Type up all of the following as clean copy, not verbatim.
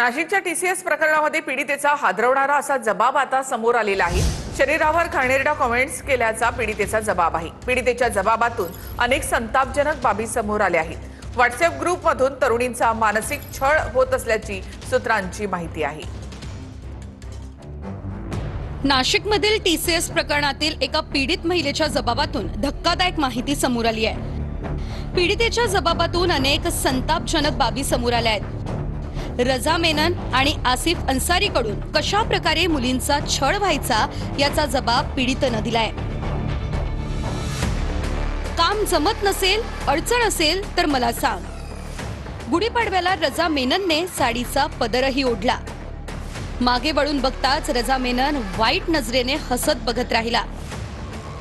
नाशिकच्या टीसीएस प्रकरणामध्ये पीडितेचा हादरवणारा असा जबाब आता समोर आलेला आहे। शरीरावर घाणेरड्या कमेंट्स केल्याचा पीडितेचा जबाब आहे। पीडितेच्या जबाबातून अनेक संतापजनक बाबी समोर आल्या आहेत। व्हॉट्सअप ग्रुपमधून तरुणींचा मानसिक छळ होत असल्याची सूत्रांची माहिती आहे। नाशिकमधील टीसीएस प्रकरणातील एका पीडित महिलेच्या जबाबातून धक्कादायक माहिती समोर आली आहे। पीडितेच्या जबाबातून अनेक संतापजनक बाबी समोर आल्या आहेत। रजा मेनन आणि आसिफ अन्सारीकडून कशा प्रकारे मुलींचा छळ व्हायचा याचा जबाब पीडितेनं दिलाय। काम जमत नसेल, अडचण असेल तर मला सांग। गुढीपाडव्याला रजा मेननने साडीचा पदरही ओढला। मागे वळून बघताच रजा मेनन वाईट नजरेने हसत बघत राहिला।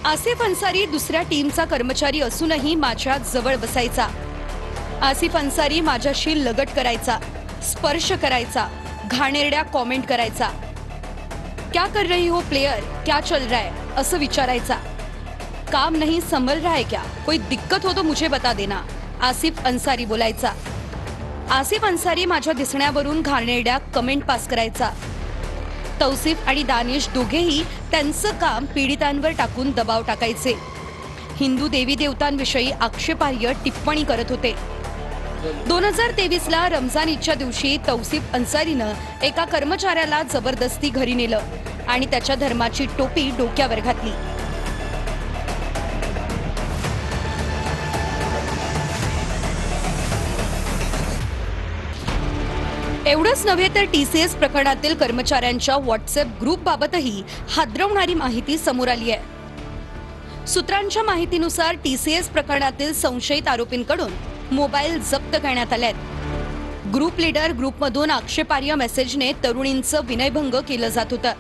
आसिफ अन्सारी दुसऱ्या टीमचा कर्मचारी असूनही माझ्या जवळ बसायचा। आसिफ अन्सारी माझ्याशी लगट करायचा, स्पर्श करायचा, घाणेरड्या कमेंट करायचा। क्या कर रही हो प्लेयर, क्या चल रहा है असं विचारायचा। काम नहीं संभल रहा है क्या, कोई दिक्कत हो तो मुझे बता देना, आसिफ अन्सारी बोलायचा। आसिफ अन्सारी माझ्या दिसण्यावरून घाणेरड्या कमेंट पास करायचा। तौसिफ आणि दानिश दोघेही त्यांचं काम पीडितांवर टाकून दबाव टाकायचे। हिंदू देवी देवतांविषयी आक्षेपार्ह टिप्पणी करत होते। 2023ला रमजान ईदच्या दिवशी तौसिफ अन्सारीनं एका कर्मचाऱ्याला जबरदस्ती घरी नेलं आणि त्याच्या धर्माची टोपी डोक्यावर घातली। एवढंच नव्हे तर टीसीएस प्रकरणातील कर्मचाऱ्यांच्या व्हॉट्सअप ग्रुपबाबतही हादरवणारी माहिती समोर आली आहे। सूत्रांच्या माहितीनुसार टीसीएस प्रकरणातील संशयित आरोपींकडून मोबाईल जप्त करण्यात आले आहेत। ग्रुप लीडर ग्रुपमधून आक्षेपार्ह मेसेजने तरुणींचं विनयभंग केलं जात होतं।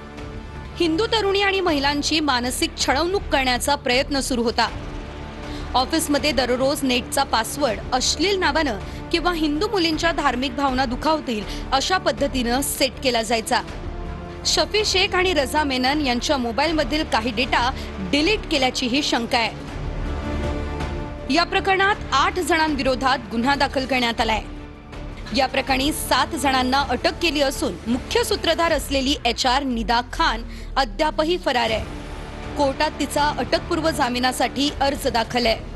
हिंदू तरुणी आणि महिलांची मानसिक छळवणूक करण्याचा प्रयत्न सुरू होता। ऑफिसमध्ये दररोज नेटचा पासवर्ड अश्लील नावानं किंवा हिंदू मुलींच्या धार्मिक भावना दुखावतील अशा पद्धतीनं सेट केला जायचा। शफी शेख आणि रजा मेनन यांच्या मोबाईलमधील काही डेटा डिलीट केल्याचीही शंका आहे। या प्रकरणात 8 जणांविरोधात गुन्हा दाखल करण्यात आलाय। या प्रकरणी 7 जणांना अटक केली असून मुख्य सूत्रधार असलेली HR निदा खान अद्यापही फरार आहे। कोर्टात तिचा अटकपूर्व जामिनासाठी अर्ज दाखल आहे।